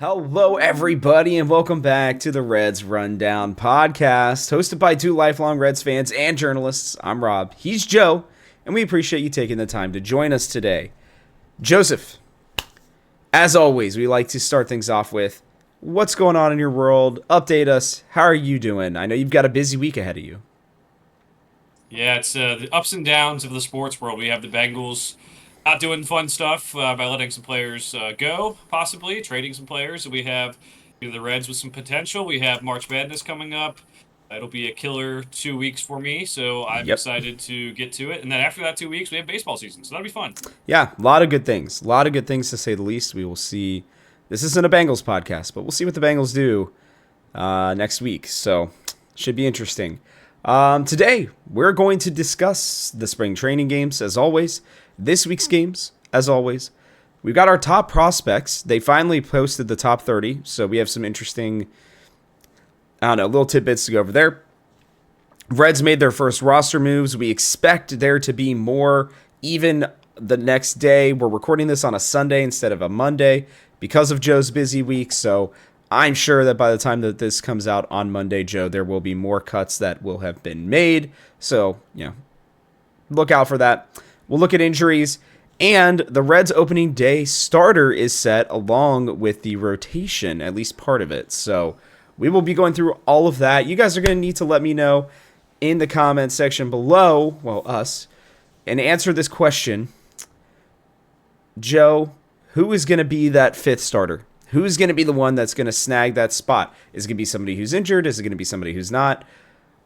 Hello, everybody, and welcome back to the Reds Rundown podcast, hosted by two lifelong Reds fans and journalists. I'm Rob, he's Joe, and we appreciate you taking the time to join us today. Joseph, as always, we like to start things off with what's going on in your world. Update us. How are you doing? I know you've got a busy week ahead of you. Yeah, it's the ups and downs of the sports world. We have the Bengals out doing fun stuff by letting some players go, possibly trading some players. We have the Reds with some potential. We have March Madness coming up. It'll be a killer 2 weeks for me, so I'm Yep. excited to get to it. And then after that 2 weeks, we have baseball season, so that'll be fun. Yeah, a lot of good things. A lot of good things to say the least. We will see. This isn't a Bengals podcast, but we'll see what the Bengals do next week. So, should be interesting. Today, we're going to discuss the spring training games, as always. This week's games, as always. We've got our top prospects. They finally posted the top 30, so we have some interesting, little tidbits to go over there. Reds made their first roster moves. We expect there to be more even the next day. We're recording this on a Sunday instead of a Monday because of Joe's busy week, so I'm sure that by the time that this comes out on Monday, Joe, there will be more cuts that will have been made. So, look out for that. We'll look at injuries, and the Reds opening day starter is set along with the rotation, at least part of it. So we will be going through all of that. You guys are going to need to let me know in the comment section below, us, and answer this question. Joe, who is going to be that fifth starter? Who's going to be the one that's going to snag that spot? Is it going to be somebody who's injured? Is it going to be somebody who's not?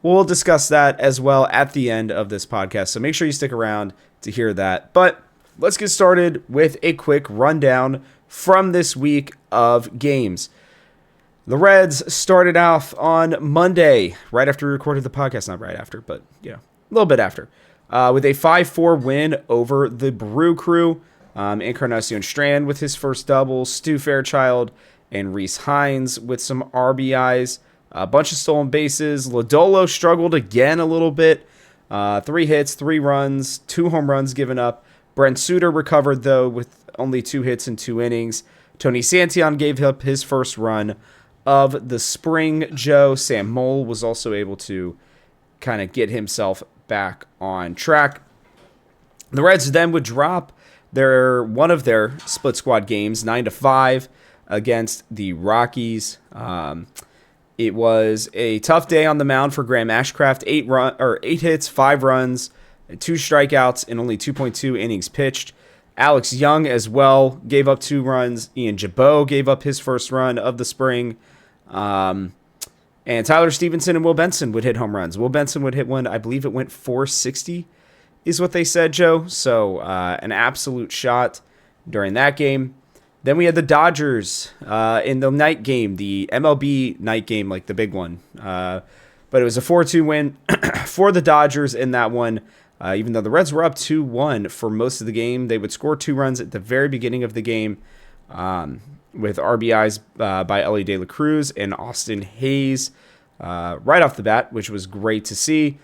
We'll discuss that as well at the end of this podcast, so make sure you stick around to hear that. But let's get started with a quick rundown from this week of games. The Reds started off on Monday, right after we recorded the podcast. Not right after, but a little bit after, with a 5-4 win over the Brew Crew. Encarnacion Strand with his first double, Stu Fairchild and Reese Hines with some RBIs, a bunch of stolen bases. Lodolo struggled again a little bit. 3 hits, 3 runs, 2 home runs given up. Brent Suter recovered, though, with only 2 hits in 2 innings. Tony Santillan gave up his first run of the spring. Joe Sam Mole was also able to kind of get himself back on track. The Reds then would drop one of their split squad games, 9-5 against the Rockies. It was a tough day on the mound for Graham Ashcraft. 8 hits, 5 runs, 2 strikeouts, and only 2.2 innings pitched. Alex Young as well gave up 2 runs. Ian Jabot gave up his first run of the spring. And Tyler Stevenson and Will Benson would hit home runs. Will Benson would hit one, I believe it went 460. Is what they said, Joe. So an absolute shot during that game. Then we had the Dodgers in the night game, the MLB night game, like the big one. But it was a 4-2 win for the Dodgers in that one. Even though the Reds were up 2-1 for most of the game, they would score 2 runs at the very beginning of the game with RBIs by Ellie De La Cruz and Austin Hayes right off the bat, which was great to see.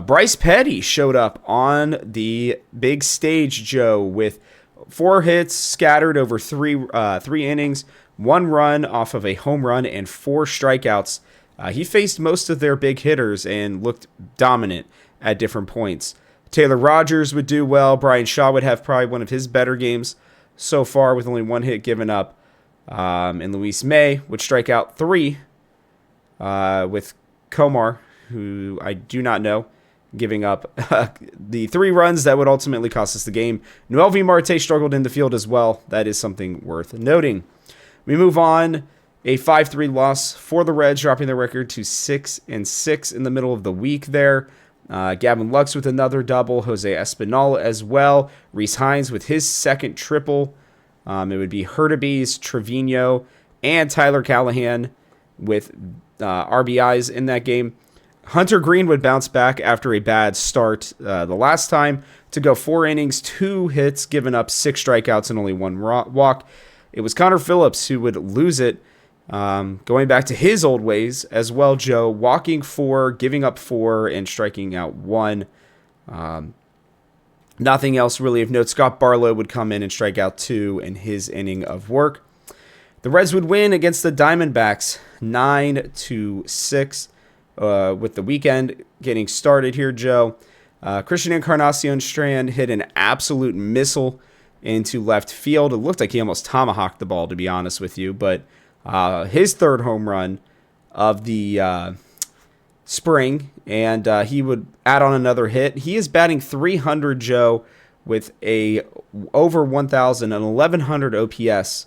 Bryce Petty showed up on the big stage, Joe, with 4 hits scattered over 3 innings, 1 run off of a home run, and 4 strikeouts. He faced most of their big hitters and looked dominant at different points. Taylor Rogers would do well. Brian Shaw would have probably one of his better games so far with only 1 hit given up. And Luis May would strike out 3 with Komar, who I do not know, giving up the 3 runs that would ultimately cost us the game. Noel V. Marte struggled in the field as well. That is something worth noting. We move on. A 5-3 loss for the Reds, dropping their record to 6-6 in the middle of the week there. Gavin Lux with another double. Jose Espinal as well. Reese Hines with his second triple. It would be Hurtubise, Trevino, and Tyler Callahan with RBIs in that game. Hunter Green would bounce back after a bad start the last time to go 4 innings, 2 hits, giving up 6 strikeouts and only 1 walk. It was Connor Phillips who would lose it, going back to his old ways as well, Joe, walking 4, giving up 4, and striking out 1. Nothing else really of note. Scott Barlow would come in and strike out 2 in his inning of work. The Reds would win against the Diamondbacks 9-6 with the weekend getting started here, Joe. Christian Encarnacion Strand hit an absolute missile into left field. It looked like he almost tomahawked the ball, to be honest with you. But his third home run of the spring, and he would add on another hit. He is batting .300, Joe, with a over 1,000 and 1,100 OPS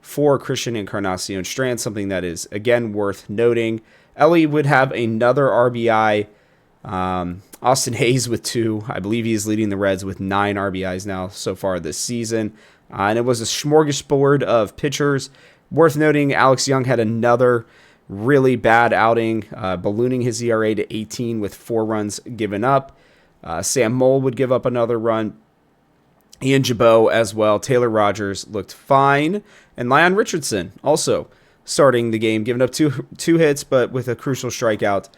for Christian Encarnacion Strand, something that is, again, worth noting. Ellie would have another RBI. Austin Hayes with 2. I believe he is leading the Reds with 9 RBIs now so far this season. And it was a smorgasbord of pitchers. Worth noting, Alex Young had another really bad outing, ballooning his ERA to 18 with 4 runs given up. Sam Moll would give up another run. Ian Jabot as well. Taylor Rogers looked fine. And Lyon Richardson also starting the game, giving up two hits, but with a crucial strikeout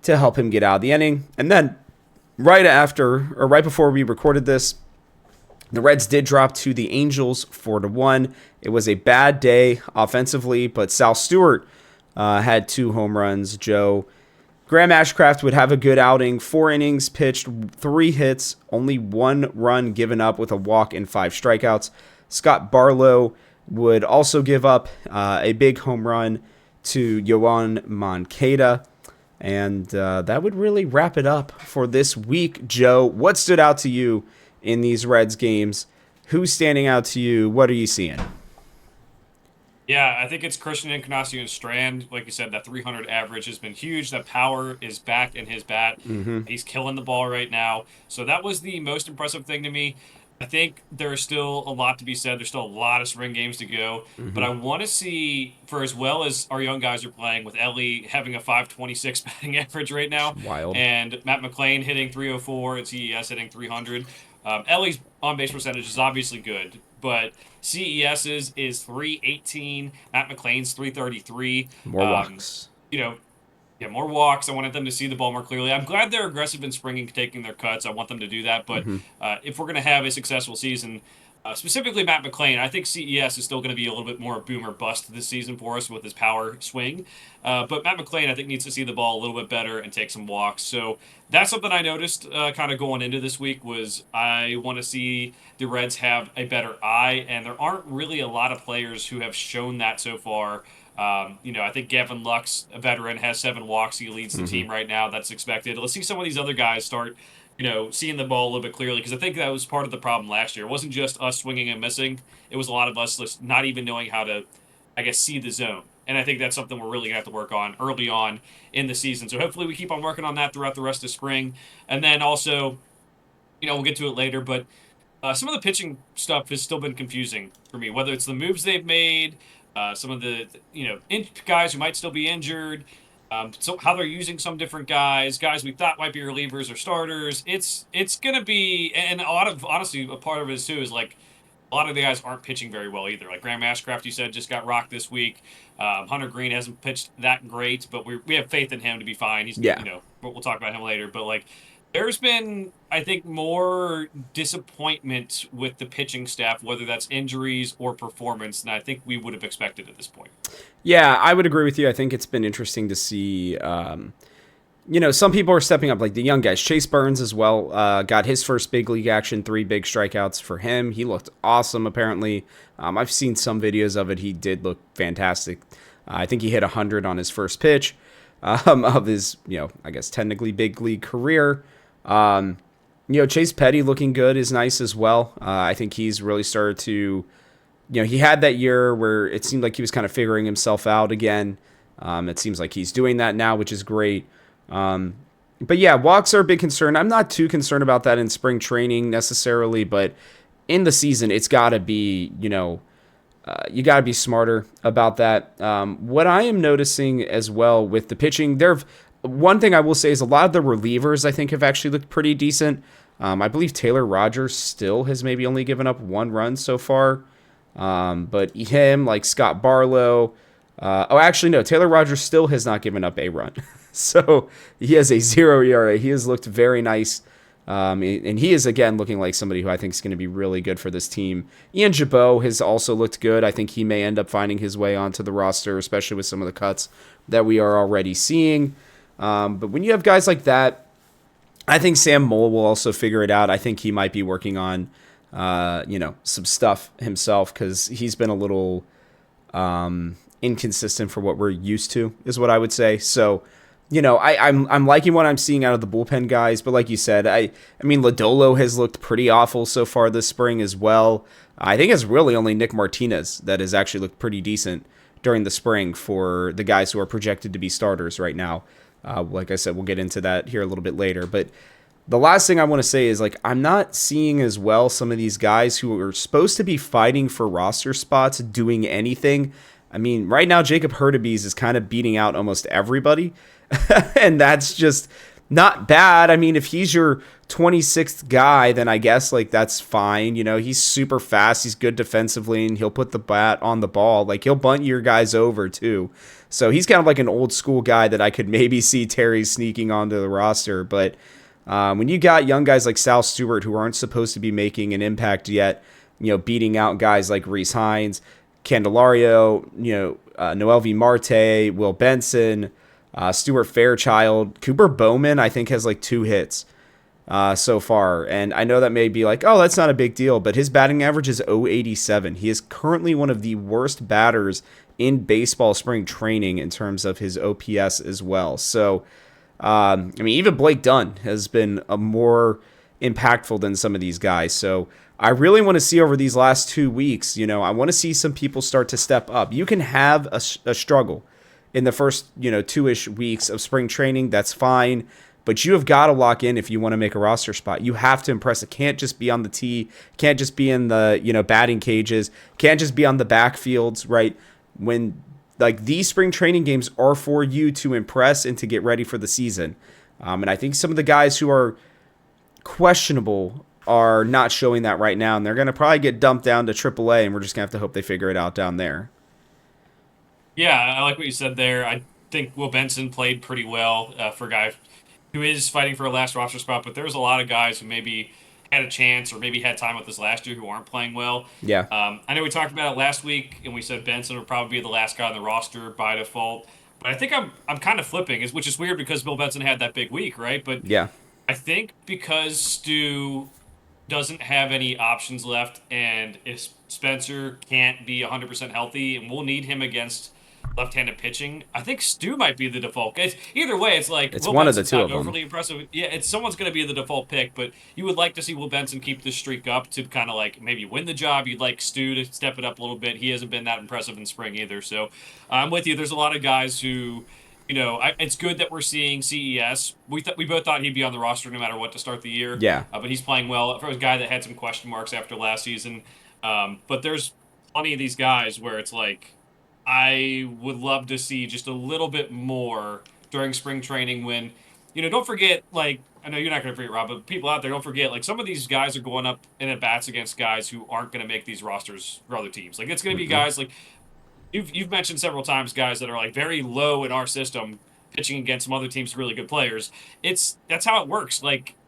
to help him get out of the inning. And then right before we recorded this, the Reds did drop to the Angels 4-1. It was a bad day offensively, but Sal Stewart had 2 home runs. Joe, Graham Ashcraft would have a good outing. 4 innings pitched, 3 hits, only 1 run given up with a walk and 5 strikeouts. Scott Barlow would also give up a big home run to Yoan Moncada. And that would really wrap it up for this week. Joe, what stood out to you in these Reds games? Who's standing out to you? What are you seeing? Yeah, I think it's Christian Encarnacion Strand. Like you said, that .300 average has been huge. That power is back in his bat. Mm-hmm. He's killing the ball right now. So that was the most impressive thing to me. I think there's still a lot to be said. There's still a lot of spring games to go. Mm-hmm. But I want to see, for as well as our young guys are playing, with Ellie having a .526 batting average right now. Wild. And Matt McClain hitting .304 and CES hitting .300. Ellie's on-base percentage is obviously good, but CES's is .318. Matt McClain's .333. More walks. More walks. I wanted them to see the ball more clearly. I'm glad they're aggressive in spring and taking their cuts. I want them to do that. But if we're going to have a successful season, specifically Matt McClain, I think CES is still going to be a little bit more boom or bust this season for us with his power swing. But Matt McClain, I think, needs to see the ball a little bit better and take some walks. So that's something I noticed kind of going into this week was I want to see the Reds have a better eye. And there aren't really a lot of players who have shown that so far. I think Gavin Lux, a veteran, has 7 walks. He leads the team right now. That's expected. Let's see some of these other guys start, seeing the ball a little bit clearly, because I think that was part of the problem last year. It wasn't just us swinging and missing. It was a lot of us not even knowing how to, see the zone. And I think that's something we're really going to have to work on early on in the season. So hopefully we keep on working on that throughout the rest of spring. And then also, we'll get to it later, but some of the pitching stuff has still been confusing for me, whether it's the moves they've made, some of the guys who might still be injured, so how they're using some different guys we thought might be relievers or starters. It's going to be, and a lot of, honestly, a part of it too is like a lot of the guys aren't pitching very well either. Like Graham Ashcraft, you said, just got rocked this week. Hunter Green hasn't pitched that great, but we have faith in him to be fine. He's, we'll talk about him later, but there's been, I think, more disappointment with the pitching staff, whether that's injuries or performance, than I think we would have expected at this point. Yeah, I would agree with you. I think it's been interesting to see, some people are stepping up, like the young guys. Chase Burns as well got his first big league action, 3 big strikeouts for him. He looked awesome, apparently. I've seen some videos of it. He did look fantastic. I think he hit 100 on his first pitch of his, technically big league career. Chase Petty looking good is nice as well. I think he's really started to, he had that year where it seemed like he was kind of figuring himself out again. It seems like he's doing that now, which is great. But yeah, walks are a big concern. I'm not too concerned about that in spring training necessarily, but in the season, it's got to be, you got to be smarter about that. What I am noticing as well with the pitching, one thing I will say is a lot of the relievers, I think, have actually looked pretty decent. I believe Taylor Rogers still has maybe only given up 1 run so far. But him, like Scott Barlow, Taylor Rogers still has not given up a run. So he has a 0 ERA. He has looked very nice And he is, again, looking like somebody who I think is going to be really good for this team. Ian Jabot has also looked good. I think he may end up finding his way onto the roster, especially with some of the cuts that we are already seeing. But when you have guys like that, I think Sam Moll will also figure it out. I think he might be working on, some stuff himself because he's been a little inconsistent for what we're used to, is what I would say. So, I'm liking what I'm seeing out of the bullpen guys, but like you said, I mean, Lodolo has looked pretty awful so far this spring as well. I think it's really only Nick Martinez that has actually looked pretty decent during the spring for the guys who are projected to be starters right now. Like I said, we'll get into that here a little bit later. But the last thing I want to say is, I'm not seeing as well some of these guys who are supposed to be fighting for roster spots doing anything. I mean, right now, Jacob Hurtubise is kind of beating out almost everybody. And that's just not bad. I mean, if he's your 26th guy, then I guess that's fine. He's super fast. He's good defensively, and he'll put the bat on the ball. He'll bunt your guys over too. So he's kind of like an old school guy that I could maybe see Terry sneaking onto the roster. But when you got young guys like Sal Stewart who aren't supposed to be making an impact yet, beating out guys like Rhys Hines, Candelario, Noelvi Marte, Will Benson, Stuart Fairchild, Cooper Bowman, I think has 2 hits so far. And I know that may be that's not a big deal, but his batting average is .087. He is currently one of the worst batters in baseball spring training in terms of his OPS as well. So, even Blake Dunn has been a more impactful than some of these guys. So I really want to see over these last 2 weeks, I want to see some people start to step up. You can have a struggle in the first, 2-ish weeks of spring training. That's fine. But you have got to lock in if you want to make a roster spot. You have to impress. It can't just be on the tee. Can't just be in the, batting cages. Can't just be on the backfields, right? When, these spring training games are for you to impress and to get ready for the season. And I think some of the guys who are questionable are not showing that right now. And they're going to probably get dumped down to AAA, and we're just going to have to hope they figure it out down there. Yeah, I like what you said there. I think Will Benson played pretty well for a guy who is fighting for a last roster spot, but there's a lot of guys who maybe had a chance or maybe had time with this last year who aren't playing well. Yeah. I know we talked about it last week, and we said Benson would probably be the last guy on the roster by default. But I think I'm kind of flipping, which is weird because Bill Benson had that big week, right? But yeah, I think because Stu doesn't have any options left, and if Spencer can't be 100% healthy, and we'll need him against left-handed pitching, I think Stu might be the default. Either way, it's Will one Benson's of the two of them. Overly impressive. Yeah, someone's going to be the default pick, but you would like to see Will Benson keep this streak up to kind of maybe win the job. You'd like Stu to step it up a little bit. He hasn't been that impressive in spring either. So I'm with you. There's a lot of guys who, it's good that we're seeing CES. We both thought he'd be on the roster no matter what to start the year. Yeah. But he's playing well. For a guy that had some question marks after last season. But there's plenty of these guys where it's I would love to see just a little bit more during spring training when, don't forget, I know you're not going to forget, Rob, but people out there, don't forget, some of these guys are going up in at-bats against guys who aren't going to make these rosters for other teams. It's going to be guys you've mentioned several times, guys that are very low in our system pitching against some other teams, really good players. That's how it works.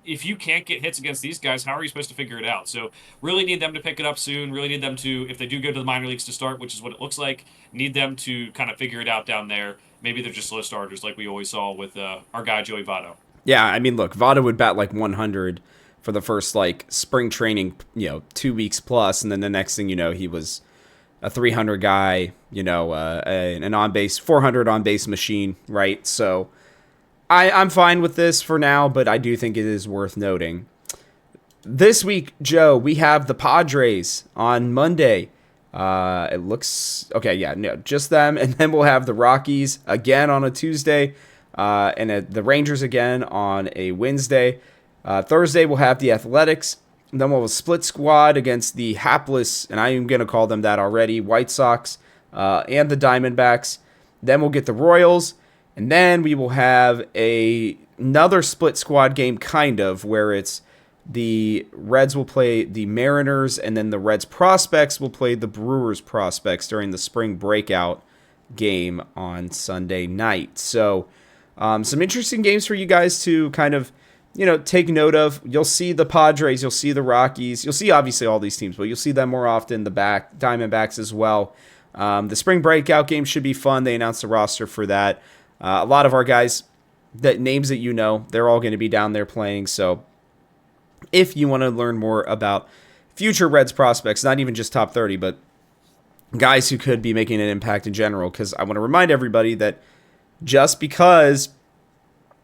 If you can't get hits against these guys, how are you supposed to figure it out? So really need them to pick it up soon. Really need them to, if they do go to the minor leagues to start, which is what it looks like, need them to kind of figure it out down there. Maybe they're just slow starters like we always saw with our guy, Joey Votto. Yeah, look, Votto would bat 100 for the first spring training, 2 weeks plus. And then the next thing you know, he was a 300 guy, an on-base, 400 on-base machine, right? So I'm fine with this for now, but I do think it is worth noting. This week, Joe, we have the Padres on Monday. It looks okay. Yeah, no, just them, and then we'll have the Rockies again on a Tuesday, and the Rangers again on a Wednesday. Thursday we'll have the Athletics. And then we'll have a split squad against the hapless, and I am going to call them that already, White Sox and the Diamondbacks. Then we'll get the Royals. And then we will have another split squad game, kind of, where it's the Reds will play the Mariners, and then the Reds prospects will play the Brewers prospects during the spring breakout game on Sunday night. So some interesting games for you guys to kind of take note of. You'll see the Padres, you'll see the Rockies, you'll see obviously all these teams, but you'll see them more often, the Diamondbacks as well. The spring breakout game should be fun. They announced the roster for that. A lot of our guys, names that they're all going to be down there playing. So if you want to learn more about future Reds prospects, not even just top 30, but guys who could be making an impact in general, because I want to remind everybody that just because,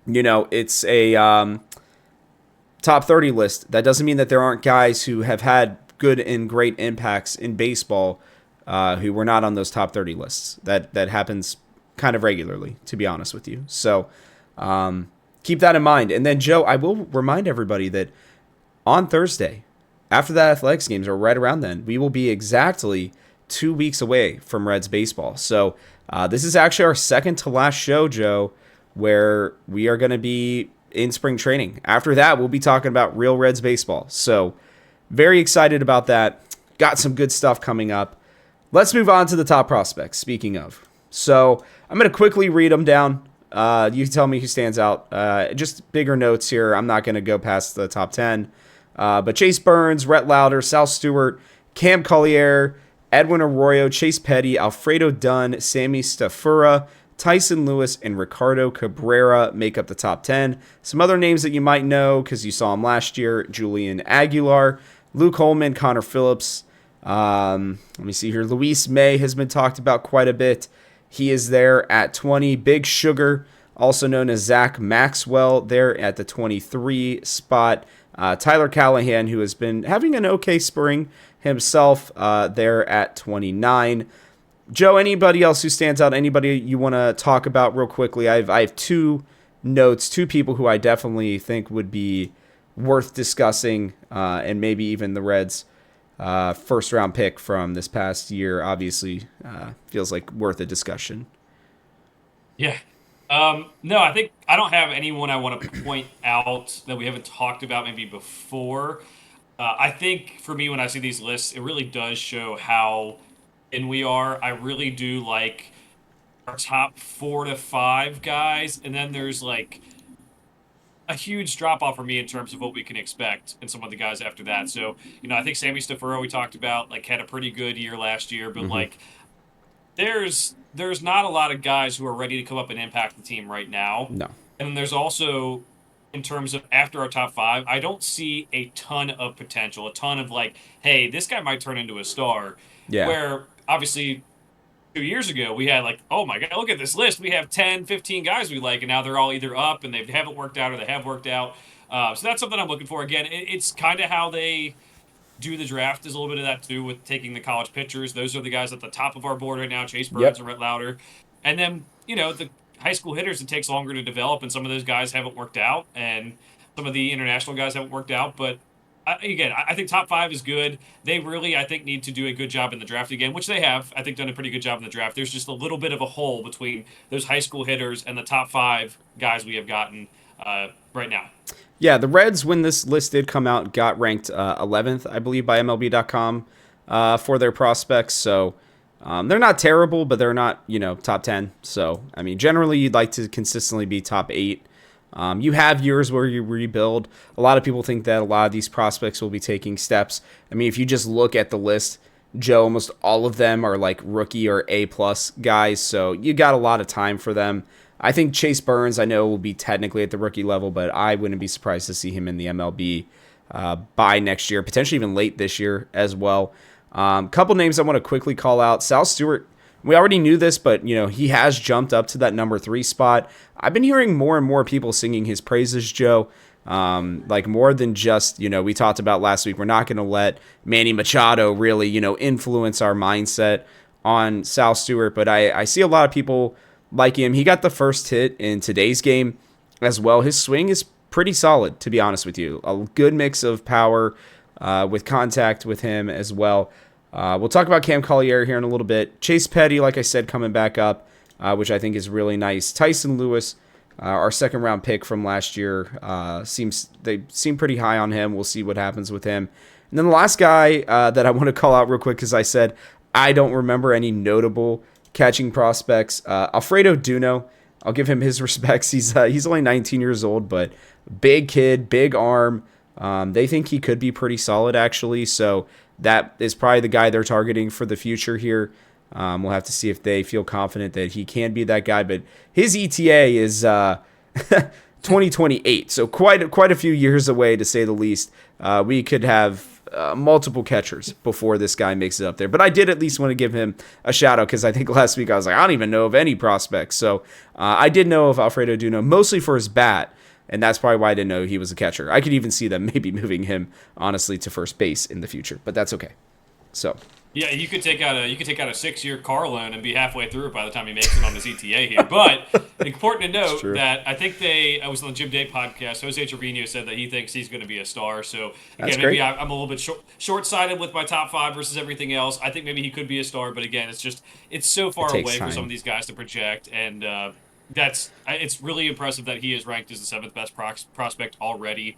it's a top 30 list, that doesn't mean that there aren't guys who have had good and great impacts in baseball who were not on those top 30 lists. That happens kind of regularly, to be honest with you. So keep that in mind. And then, Joe, I will remind everybody that on Thursday, after the Athletics games, or right around then, we will be exactly 2 weeks away from Reds baseball. So this is actually our second to last show, Joe, where we are going to be in spring training. After that, we'll be talking about real Reds baseball. So very excited about that. Got some good stuff coming up. Let's move on to the top prospects, speaking of. So I'm going to quickly read them down. You tell me who stands out. Just bigger notes here. I'm not going to go past the top 10. But Chase Burns, Rhett Lauder, Sal Stewart, Cam Collier, Edwin Arroyo, Chase Petty, Alfredo Dunn, Sammy Stafura, Tyson Lewis, and Ricardo Cabrera make up the top 10. Some other names that you might know because you saw them last year: Julian Aguilar, Luke Holman, Connor Phillips. Let me see here. Luis May has been talked about quite a bit. He is there at 20. Big Sugar, also known as Zach Maxwell, there at the 23 spot. Tyler Callahan, who has been having an okay spring himself, there at 29. Joe, anybody else who stands out? Anybody you want to talk about real quickly? I have two people who I definitely think would be worth discussing, and maybe even the Reds' first round pick from this past year. Obviously, feels like worth a discussion. Yeah. No, I think I don't have anyone I want to point out that we haven't talked about maybe before. I think for me, when I see these lists, it really does show how in we are. I really do like our top 4 to 5 guys, and then there's like a huge drop off for me in terms of what we can expect and some of the guys after that. So, I think Sammy Stafura, we talked about, like, had a pretty good year last year, but like there's not a lot of guys who are ready to come up and impact the team right now. No. And then there's also, in terms of after our top 5, I don't see a ton of potential, a ton of like, hey, this guy might turn into a star. Yeah. Where obviously 2 years ago we had like, oh my God, look at this list. We have 10, 15 guys we like, and now they're all either up and they haven't worked out or they have worked out. So that's something I'm looking for. Again, it's kind of how they do the draft, is a little bit of that too, with taking the college pitchers. Those are the guys at the top of our board right now: Chase Burns and Rhett Lauder. And then, the high school hitters, it takes longer to develop, and some of those guys haven't worked out, and some of the international guys haven't worked out. But again, I think top 5 is good. They really, I think, need to do a good job in the draft again, which they have, I think, done a pretty good job in the draft. There's just a little bit of a hole between those high school hitters and the top 5 guys we have gotten right now. Yeah, the Reds, when this list did come out, got ranked 11th, I believe, by MLB.com for their prospects. So they're not terrible, but they're not, top 10. So, I mean, generally you'd like to consistently be top 8. You have years where you rebuild. A lot of people think that a lot of these prospects will be taking steps. I mean, if you just look at the list, Joe, almost all of them are like rookie or A-plus guys. So you got a lot of time for them. I think Chase Burns, I know, will be technically at the rookie level, but I wouldn't be surprised to see him in the MLB by next year, potentially even late this year as well. Couple names I want to quickly call out. Sal Stewart, we already knew this, but, he has jumped up to that number 3 spot. I've been hearing more and more people singing his praises, Joe. Like more than just, we talked about last week, we're not going to let Manny Machado really, influence our mindset on Sal Stewart, but I see a lot of people like him. He got the first hit in today's game as well. His swing is pretty solid, to be honest with you. A good mix of power with contact with him as well. We'll talk about Cam Collier here in a little bit. Chase Petty, like I said, coming back up, which I think is really nice. Tyson Lewis, our second round pick from last year, they seem pretty high on him. We'll see what happens with him. And then the last guy that I want to call out real quick, because I said I don't remember any notable catching prospects. Alfredo Duno, I'll give him his respects. He's only 19 years old, but Big kid, big arm. They think he could be pretty solid, actually. So that is probably the guy they're targeting for the future here. We'll have to see if they feel confident that he can be that guy. But his ETA is 2028, so quite a few years away, to say the least. We could have multiple catchers before this guy makes it up there. But I did at least want to give him a shout out, because I think last week I was like, I don't even know of any prospects. So I did know of Alfredo Duno, mostly for his bat. And that's probably why I didn't know he was a catcher. I could even see them maybe moving him, honestly, to first base in the future. But that's okay. So yeah, you could take out a 6-year car loan and be halfway through it by the time he makes it on his ETA here. But important to note that I think I was on the Jim Day podcast. Jose Trevino said that he thinks he's going to be a star. So again, maybe I'm a little bit short-sighted with my top 5 versus everything else. I think maybe he could be a star, but again, it's so far away for some of these guys to project, and it's really impressive that he is ranked as the 7th best prospect already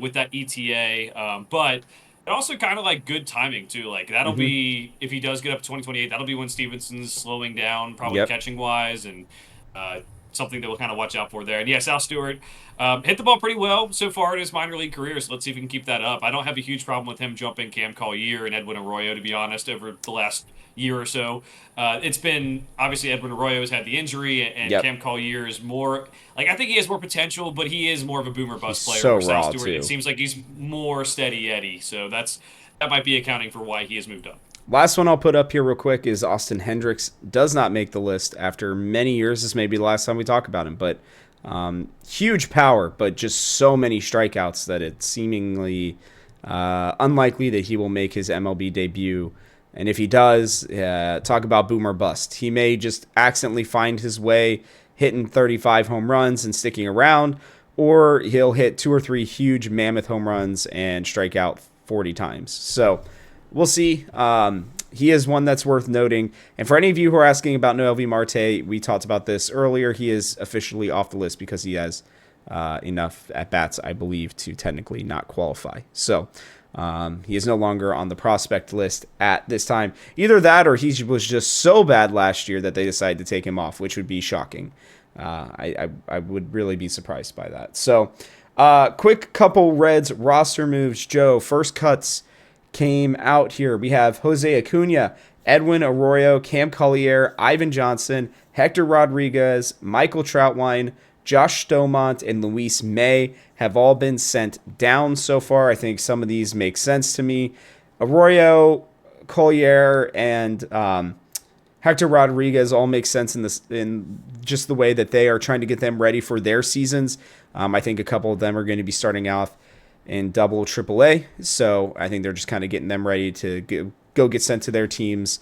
with that ETA. But it also kind of like good timing too. Like that'll be, if he does get up to 2028, that'll be when Stevenson's slowing down, probably catching wise, and something that we'll kind of watch out for there. And yeah, Sal Stewart hit the ball pretty well so far in his minor league career, so let's see if we can keep that up. I don't have a huge problem with him jumping Cam Collier and Edwin Arroyo, to be honest, over the last year or so. It's been, obviously, Edwin Arroyo has had the injury, and Cam Collier is more, like, I think he has more potential, but he is more of a boomer bust player. So Sal raw, Stewart, too. it seems like he's more steady Eddie, so that might be accounting for why he has moved up. Last one I'll put up here real quick is Austin Hendricks. Does not make the list after many years. This may be the last time we talk about him, but huge power, but just so many strikeouts that it's seemingly unlikely that he will make his MLB debut. And if he does, talk about boomer bust. He may just accidentally find his way hitting 35 home runs and sticking around, or he'll hit 2 or 3 huge mammoth home runs and strike out 40 times. So we'll see. He is one that's worth noting. And for any of you who are asking about Noel V. Marte, we talked about this earlier. He is officially off the list because he has enough at-bats, I believe, to technically not qualify. So he is no longer on the prospect list at this time. Either that or he was just so bad last year that they decided to take him off, which would be shocking. I would really be surprised by that. So quick couple Reds roster moves. Joe, first cuts came out here. We have Jose Acuna, Edwin Arroyo, Cam Collier, Ivan Johnson, Hector Rodriguez, Michael Troutwine, Josh Stomont, and Luis May have all been sent down so far. I think some of these make sense to me. Arroyo, Collier, and Hector Rodriguez all make sense in just the way that they are trying to get them ready for their seasons. I think a couple of them are going to be starting off in double AAA, so I think they're just kind of getting them ready to go get sent to their teams.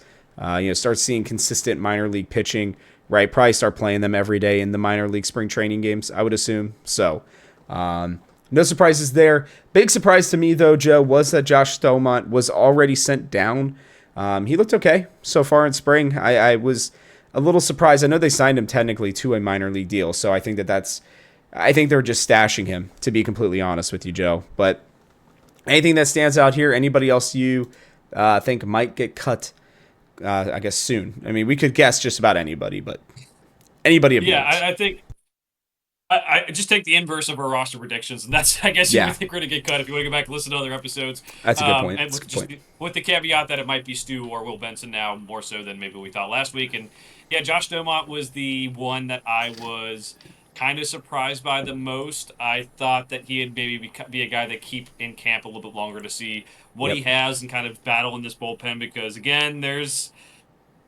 Start seeing consistent minor league pitching. Right, probably start playing them every day in the minor league spring training games, I would assume. So, no surprises there. Big surprise to me, though, Joe, was that Josh Stomont was already sent down. He looked okay so far in spring. I was a little surprised. I know they signed him technically to a minor league deal, so I think I think they're just stashing him, to be completely honest with you, Joe. But anything that stands out here, anybody else you think might get cut? I guess soon. I mean, we could guess just about anybody, but anybody. I think I just take the inverse of our roster predictions, and that's, I guess, you would think we're going to get cut if you want to go back and listen to other episodes. That's a good point. And with the caveat that it might be Stu or Will Benson now, more so than maybe we thought last week. And yeah, Josh Stomont was the one that I was kind of surprised by the most. I thought that he would maybe be a guy that keep in camp a little bit longer to see what he has and kind of battle in this bullpen, because again,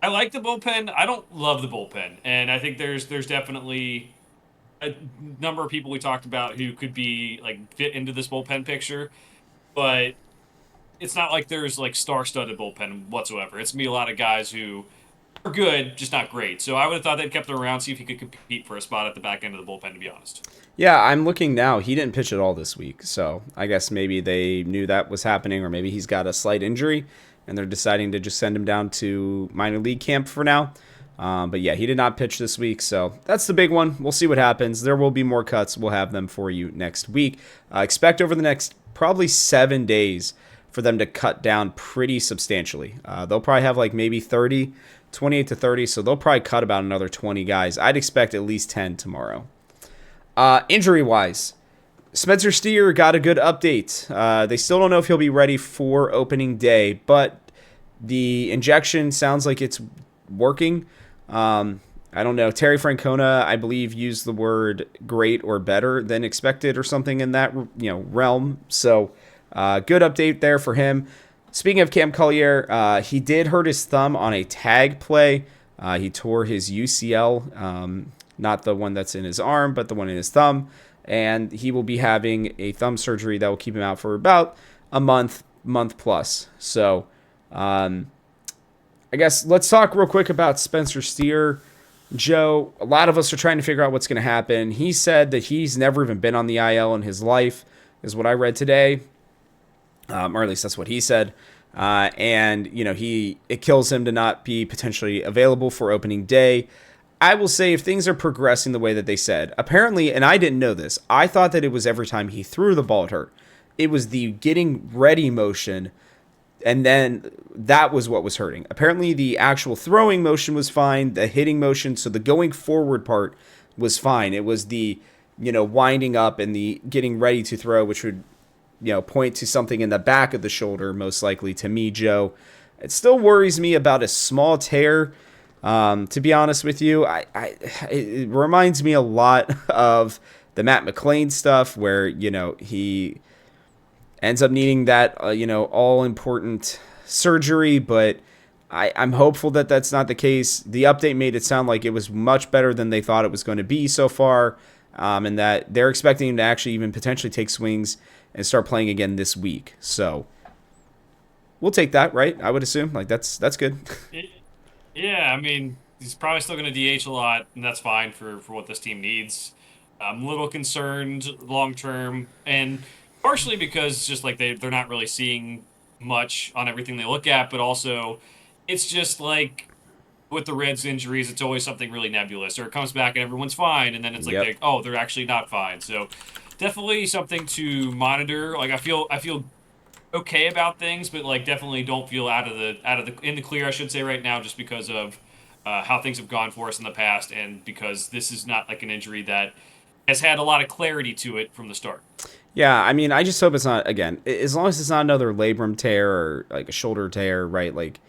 I like the bullpen. I don't love the bullpen, and I think there's definitely a number of people we talked about who could be like fit into this bullpen picture, but it's not like there's like star-studded bullpen whatsoever. It's gonna be a lot of guys who are good, just not great. So I would have thought they'd kept him around, see if he could compete for a spot at the back end of the bullpen, to be honest. Yeah, I'm looking now. He didn't pitch at all this week, so I guess maybe they knew that was happening, or maybe he's got a slight injury, and they're deciding to just send him down to minor league camp for now. But yeah, he did not pitch this week, so that's the big one. We'll see what happens. There will be more cuts. We'll have them for you next week. Expect over the next probably 7 days for them to cut down pretty substantially. They'll probably have like maybe 28 to 30, so they'll probably cut about another 20 guys. I'd expect at least 10 tomorrow. Injury-wise, Spencer Steer got a good update. They still don't know if he'll be ready for opening day, but the injection sounds like it's working. I don't know. Terry Francona, I believe, used the word great or better than expected or something in that realm. So good update there for him. Speaking of Cam Collier, he did hurt his thumb on a tag play. He tore his UCL, not the one that's in his arm, but the one in his thumb. And he will be having a thumb surgery that will keep him out for about a month plus. So I guess let's talk real quick about Spencer Steer. Joe, a lot of us are trying to figure out what's going to happen. He said that he's never even been on the IL in his life, is what I read today. Or at least that's what he said. And, it kills him to not be potentially available for opening day. I will say if things are progressing the way that they said, apparently, and I didn't know this, I thought that it was every time he threw the ball it hurt. It was the getting ready motion, and then that was what was hurting. Apparently, the actual throwing motion was fine, the hitting motion, so the going forward part was fine. It was the, winding up and the getting ready to throw, which would, point to something in the back of the shoulder, most likely to me, Joe. It still worries me about a small tear. To be honest with you, it reminds me a lot of the Matt McClain stuff where, he ends up needing that, all-important surgery, but I'm hopeful that that's not the case. The update made it sound like it was much better than they thought it was going to be so far, and that they're expecting him to actually even potentially take swings and start playing again this week. So we'll take that, right? I would assume. That's good. Yeah, I mean, he's probably still going to DH a lot, and that's fine for what this team needs. I'm a little concerned long term, and partially because just like they're not really seeing much on everything they look at, but also it's just like with the Reds injuries, it's always something really nebulous, or it comes back and everyone's fine, and then it's like, they're actually not fine. So definitely something to monitor. Like I feel okay about things, but like definitely don't feel in the clear, I should say, right now, just because of how things have gone for us in the past, and because this is not like an injury that has had a lot of clarity to it from the start. Yeah, I mean, I just hope it's not, again, as long as it's not another labrum tear or like a shoulder tear, right? Like,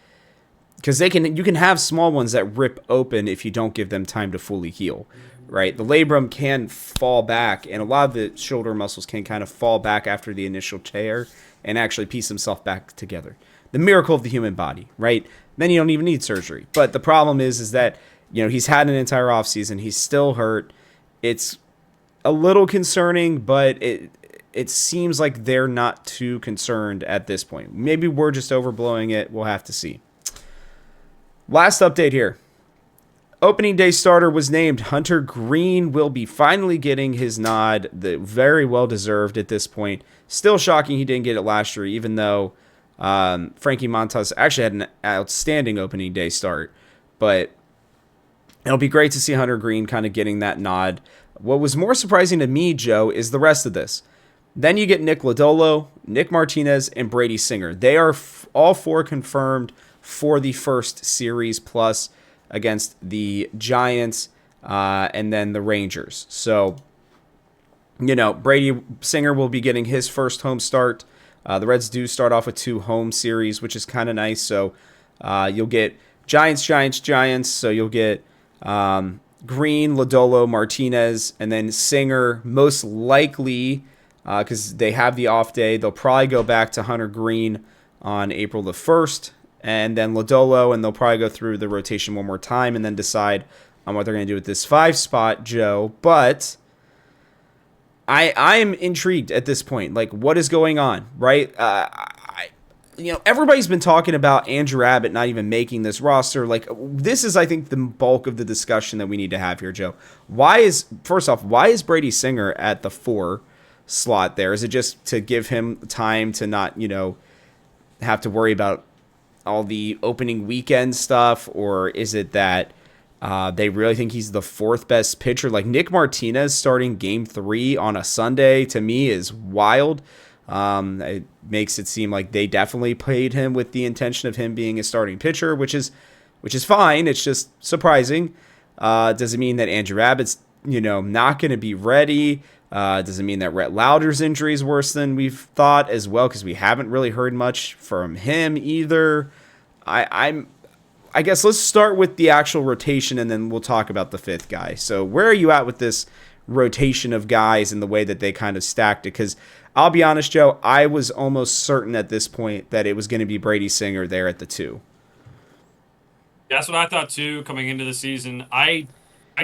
because you can have small ones that rip open if you don't give them time to fully heal, right? The labrum can fall back, and a lot of the shoulder muscles can kind of fall back after the initial tear and actually piece themselves back together. The miracle of the human body, right? Then you don't even need surgery. But the problem is that, he's had an entire offseason. He's still hurt. It's a little concerning, but it seems like they're not too concerned at this point. Maybe we're just overblowing it. We'll have to see. Last update here. Opening day starter was named. Hunter Green will be finally getting his nod. Very well deserved at this point. Still shocking he didn't get it last year, even though Frankie Montas actually had an outstanding opening day start. But it'll be great to see Hunter Green kind of getting that nod. What was more surprising to me, Joe, is the rest of this. Then you get Nick Lodolo, Nick Martinez, and Brady Singer. They are all four confirmed for the first series plus against the Giants and then the Rangers. So, Brady Singer will be getting his first home start. The Reds do start off with 2 home series, which is kind of nice. So you'll get Giants. So you'll get Green, Lodolo, Martinez, and then Singer most likely, because they have the off day, they'll probably go back to Hunter Green on April the 1st, and then Lodolo, and they'll probably go through the rotation one more time and then decide on what they're going to do with this 5 spot, Joe. But I am intrigued at this point. Like, what is going on, right? Everybody's been talking about Andrew Abbott not even making this roster. Like, this is, I think, the bulk of the discussion that we need to have here, Joe. First off, why is Brady Singer at the 4 slot there? Is it just to give him time to not, have to worry about all the opening weekend stuff? Or is it that they really think he's the 4th best pitcher? Like, Nick Martinez starting game 3 on a Sunday, to me, is wild. It makes it seem like they definitely played him with the intention of him being a starting pitcher, which is fine. It's just surprising. Does it mean that Andrew Abbott's, not going to be ready? Doesn't mean that Rhett Lauder's injury is worse than we've thought as well, because we haven't really heard much from him either. I guess let's start with the actual rotation, and then we'll talk about the fifth guy. So where are you at with this rotation of guys and the way that they kind of stacked it? Because I'll be honest, Joe, I was almost certain at this point that it was going to be Brady Singer there at the 2. That's what I thought too coming into the season. I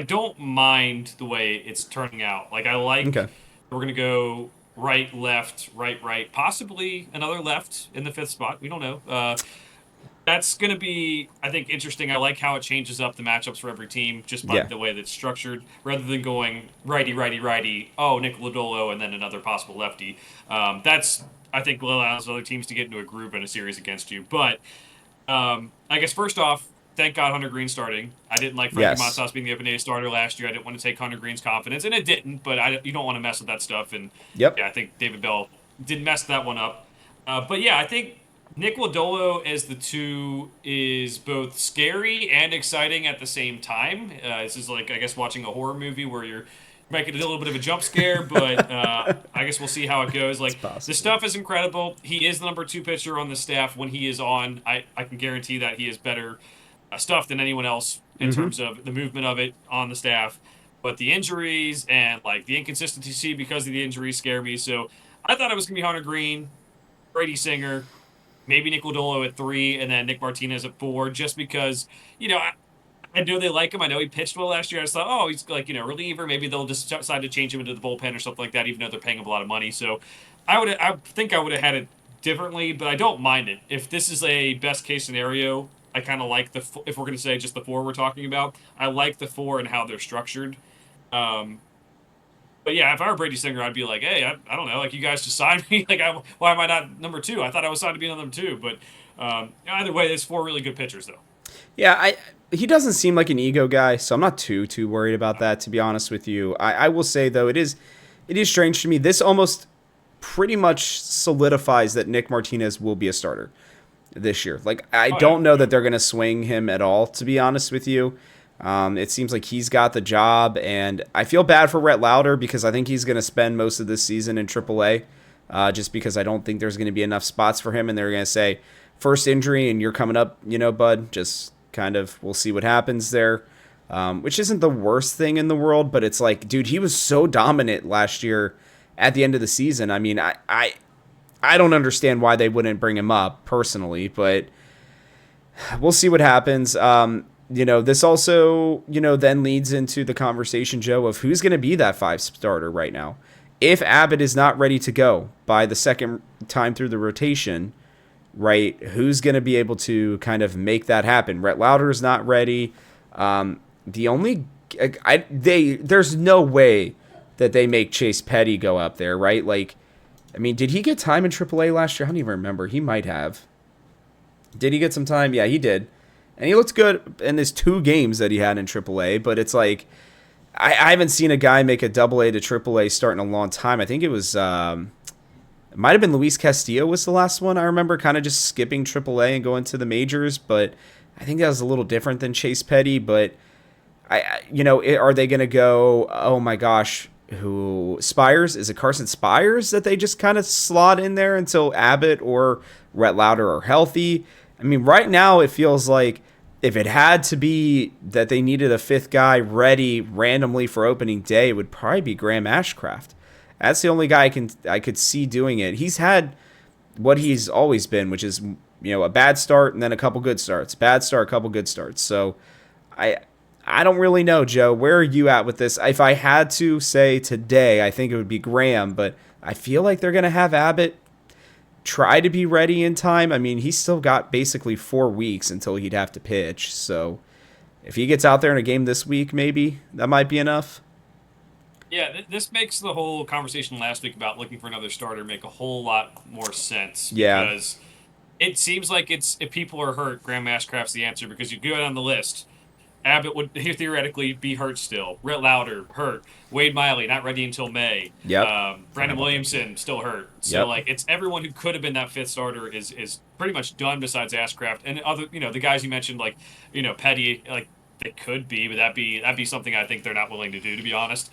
don't mind the way it's turning out. Like I like Okay. we're gonna go right, left, right, right, possibly another left in the fifth spot. We don't know. That's gonna be, I think, interesting. I like how it changes up the matchups for every team just by Yeah. the way that's structured, rather than going righty, righty, righty. Oh, Nick Lodolo, and then another possible lefty. That's I think allows other teams to get into a group and a series against you. But I guess first off, thank God Hunter Green's starting. I didn't like Frankie Yes. Montas being the open-day starter last year. I didn't want to take Hunter Green's confidence, and it didn't. But you don't want to mess with that stuff. And Yep. yeah, I think David Bell didn't mess that one up. But yeah, I think Nick Lodolo as the 2 is both scary and exciting at the same time. This is like, I guess, watching a horror movie where you might get a little bit of a jump scare, but I guess we'll see how it goes. Like, the stuff is incredible. He is the number 2 pitcher on the staff when he is on. I can guarantee that he is better stuff than anyone else in terms of the movement of it on the staff. But the injuries and like the inconsistency because of the injuries scare me. So I thought it was gonna be Hunter Green, Brady Singer, maybe Nick Lodolo at 3, and then Nick Martinez at 4, just because I know they like him. I know he pitched well last year. I just thought, oh, he's like reliever. Maybe they'll just decide to change him into the bullpen or something like that, even though they're paying him a lot of money. So I think I would have had it differently, but I don't mind it. If this is a best case scenario, I kind of like if we're going to say just the 4 we're talking about, I like the 4 and how they're structured. But yeah, if I were Brady Singer, I'd be like, hey, I don't know, like you guys just signed me. Like, why am I not number 2? I thought I was signed to be number 2. But either way, there's 4 really good pitchers though. Yeah, he doesn't seem like an ego guy, so I'm not too worried about that, to be honest with you. I will say though, it is strange to me. This almost pretty much solidifies that Nick Martinez will be a starter this year. Like, I don't know that they're going to swing him at all, to be honest with you. It seems like he's got the job, and I feel bad for Rhett Lauder because I think he's going to spend most of this season in AAA, just because I don't think there's going to be enough spots for him, and they're going to say, first injury and you're coming up, bud, just kind of, we'll see what happens there, which isn't the worst thing in the world, but it's like, dude, he was so dominant last year at the end of the season. I mean, I don't understand why they wouldn't bring him up personally, but we'll see what happens. This also, then leads into the conversation, Joe, of who's going to be that 5 starter right now. If Abbott is not ready to go by the second time through the rotation, right, who's going to be able to kind of make that happen? Rhett Lauder is not ready. There's no way that they make Chase Petty go up there, right? Like, I mean, did he get time in AAA last year? I don't even remember. He might have. Did he get some time? Yeah, he did. And he looked good in his 2 games that he had in AAA, but it's like, I haven't seen a guy make a AA to AAA start in a long time. I think it was, it might have been Luis Castillo was the last one. I remember kind of just skipping AAA and going to the majors, but I think that was a little different than Chase Petty. But are they going to go, oh my gosh, who Spires? Is it Carson Spires that they just kind of slot in there until Abbott or Rhett Lauder are healthy? I mean, right now it feels like if it had to be that they needed a 5th guy ready randomly for opening day, it would probably be Graham Ashcraft. That's the only guy I could see doing it. He's had what he's always been, which is a bad start and then a couple good starts. Bad start, a couple good starts. So I don't really know, Joe. Where are you at with this? If I had to say today, I think it would be Graham, but I feel like they're going to have Abbott try to be ready in time. I mean, he's still got basically 4 weeks until he'd have to pitch. So if he gets out there in a game this week, maybe that might be enough. Yeah, this makes the whole conversation last week about looking for another starter make a whole lot more sense. Yeah. Because it seems like if people are hurt, Graham Ashcraft's the answer, because you go down the list. Abbott would theoretically be hurt still. Rhett Lauder, hurt. Wade Miley, not ready until May. Yep. Brandon Williamson, still hurt. So, it's everyone who could have been that 5th starter is pretty much done besides Ashcraft. And other, the guys you mentioned, like, Petty, like, they could be, but that'd be something I think they're not willing to do, to be honest.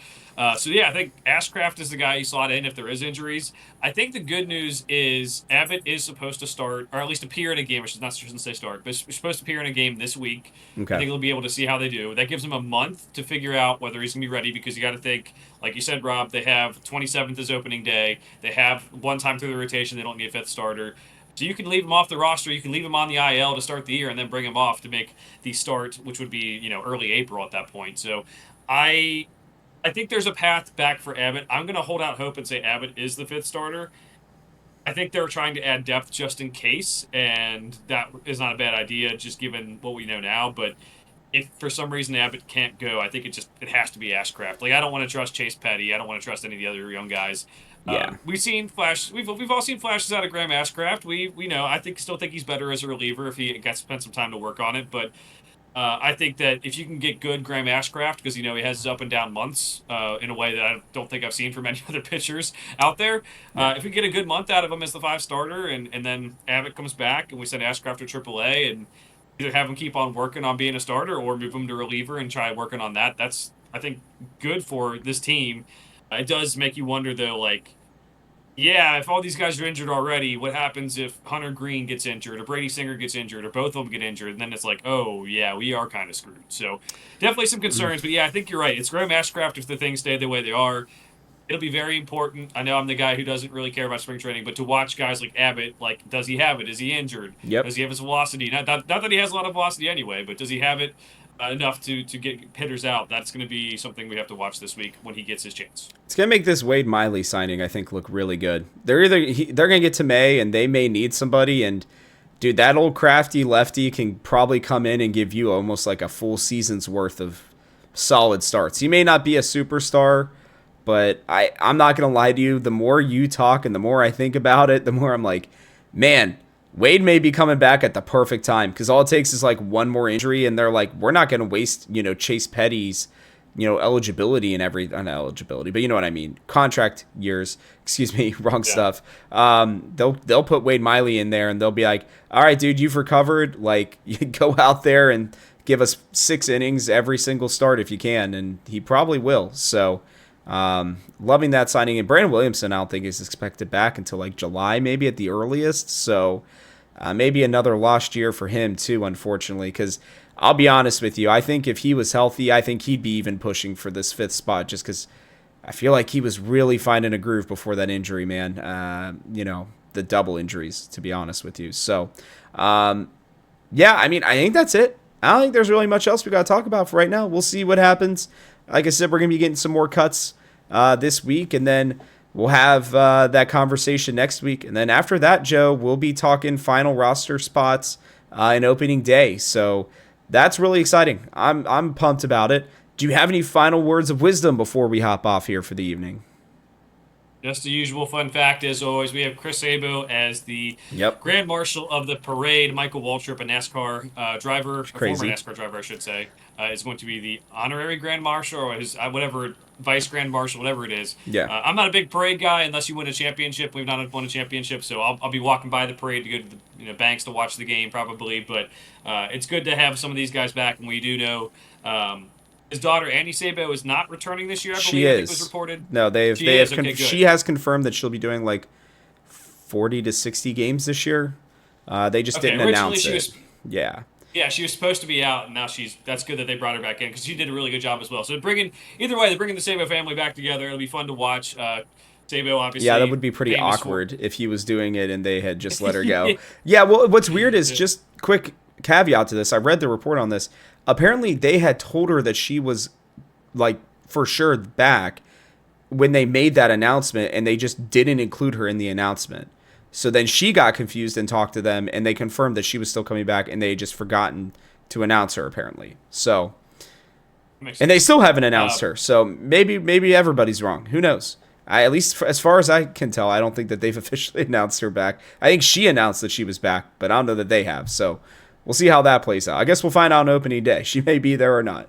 So yeah, I think Ashcraft is the guy you slot in if there is injuries. I think the good news is Abbott is supposed to start, or at least appear in a game. Shouldn't say start, but is supposed to appear in a game this week. I Okay. think we'll be able to see how they do. That gives him a month to figure out whether he's gonna be ready, because you got to think, like you said, Rob. They have 27th is opening day. They have one time through the rotation. They don't need a fifth starter. So you can leave him off the roster. You can leave him on the IL to start the year, and then bring him off to make the start, which would be early April at that point. So I I think there's a path back for Abbott. I'm going to hold out hope and say Abbott is the fifth starter. I think they're trying to add depth just in case, and that is not a bad idea, just given what we know now. But if for some reason Abbott can't go, I think it has to be Ashcraft. Like, I don't want to trust Chase Petty. I don't want to trust any of the other young guys. Yeah. We've seen flash. We've all seen flashes out of Graham Ashcraft. We know. I still think he's better as a reliever if he gets spent some time to work on it. But I think that if you can get good Graham Ashcraft, because he has his up and down months in a way that I don't think I've seen from any other pitchers out there. If we get a good month out of him as the five starter, and then Abbott comes back and we send Ashcraft to AAA and either have him keep on working on being a starter or move him to reliever and try working on that. That's, I think, good for this team. It does make you wonder though, like, yeah, if all these guys are injured already, what happens if Hunter Green gets injured or Brady Singer gets injured or both of them get injured? And then it's like, oh, yeah, we are kind of screwed. So definitely some concerns. But yeah, I think you're right. It's Graham Ashcraft if the things stay the way they are. It'll be very important. I know I'm the guy who doesn't really care about spring training, but to watch guys like Abbott, like, does he have it? Is he injured? Yep. Does he have his velocity? Not that he has a lot of velocity anyway, but does he have it enough to get hitters out? That's going to be something we have to watch this week when he gets his chance. It's gonna make this Wade Miley signing, I think, look really good. They're gonna get to May and they may need somebody, and dude, that old crafty lefty can probably come in and give you almost like a full season's worth of solid starts. He may not be a superstar, but I'm not gonna lie to you. The more you talk and the more I think about it, the more I'm like, man, Wade may be coming back at the perfect time, because all it takes is like one more injury, and they're like, we're not gonna waste Chase Petty's eligibility and not eligibility, but you know what I mean, contract years. Excuse me, wrong Yeah. stuff. They'll put Wade Miley in there, and they'll be like, all right, dude, you've recovered. Like, you go out there and give us 6 innings every single start if you can, and he probably will. So, loving that signing. And Brandon Williamson, I don't think is expected back until like July, maybe at the earliest. So, maybe another lost year for him too, unfortunately, because I'll be honest with you. I think if he was healthy, I think he'd be even pushing for this 5th spot, just because I feel like he was really finding a groove before that injury, man. The double injuries, to be honest with you. So, yeah, I mean, I think that's it. I don't think there's really much else we got to talk about for right now. We'll see what happens. Like I said, we're going to be getting some more cuts this week, and then we'll have that conversation next week. And then after that, Joe, we'll be talking final roster spots in opening day. So that's really exciting. I'm pumped about it. Do you have any final words of wisdom before we hop off here for the evening? Just the usual fun fact, as always, we have Chris Sabo as the Yep. Grand Marshal of the parade. Michael Waltrip, a NASCAR driver, a former Crazy. NASCAR driver, I should say, is going to be the honorary Grand Marshal, or his whatever, Vice Grand Marshal, whatever it is. Yeah. I'm not a big parade guy unless you win a championship. We've not won a championship, so I'll be walking by the parade to go to the banks to watch the game probably. But it's good to have some of these guys back, and we do know. His daughter Annie Sabo is not returning this year. I believe. She I think it was is. reported. No, they She have is? Okay, good. she has confirmed that she'll be doing like 40 to 60 games this year. They just Okay, didn't originally announce she it. was. Yeah. Yeah, she was supposed to be out, and now she's. That's good that they brought her back in because she did a really good job as well. So either way, they're bringing the Sabo family back together. It'll be fun to watch. Sabo, obviously. Yeah, that would be pretty famous awkward if he was doing it and they had just let her go. Yeah, well, what's weird is, just quick caveat to this. I read the report on this. Apparently, they had told her that she was, like, for sure back when they made that announcement, and they just didn't include her in the announcement. So then she got confused and talked to them, and they confirmed that she was still coming back, and they had just forgotten to announce her, apparently. So, Makes and they sense. still haven't announced her. So maybe everybody's wrong. Who knows? At least as far as I can tell, I don't think that they've officially announced her back. I think she announced that she was back, but I don't know that they have. So we'll see how that plays out. I guess we'll find out on opening day. She may be there or not.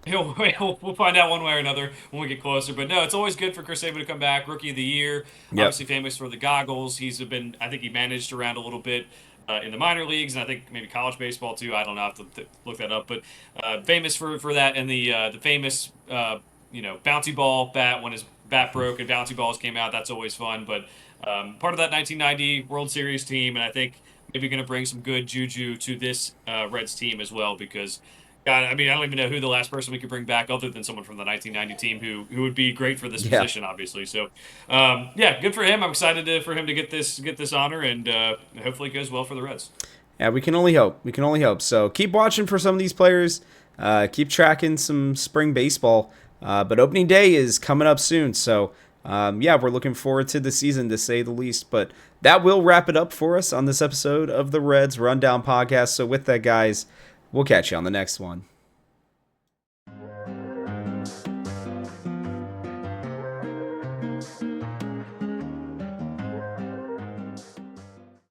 We'll find out one way or another when we get closer. But no, it's always good for Chris Sabo to come back. Rookie of the year, Yep. obviously famous for the goggles. I think he managed around a little bit in the minor leagues, and I think maybe college baseball too. I don't know, I have to look that up, but famous for that, and the famous bouncy ball bat when his bat broke and bouncy balls came out. That's always fun. But part of that 1990 World Series team, and I think maybe going to bring some good juju to this Reds team as well because. God, I mean, I don't even know who the last person we could bring back other than someone from the 1990 team who would be great for this Yeah. position, obviously. So, yeah, good for him. I'm excited for him to get this honor, and hopefully it goes well for the Reds. Yeah, we can only hope. We can only hope. So keep watching for some of these players. Keep tracking some spring baseball. But opening day is coming up soon. So, yeah, we're looking forward to the season, to say the least. But that will wrap it up for us on this episode of the Reds Rundown Podcast. So with that, guys, we'll catch you on the next one.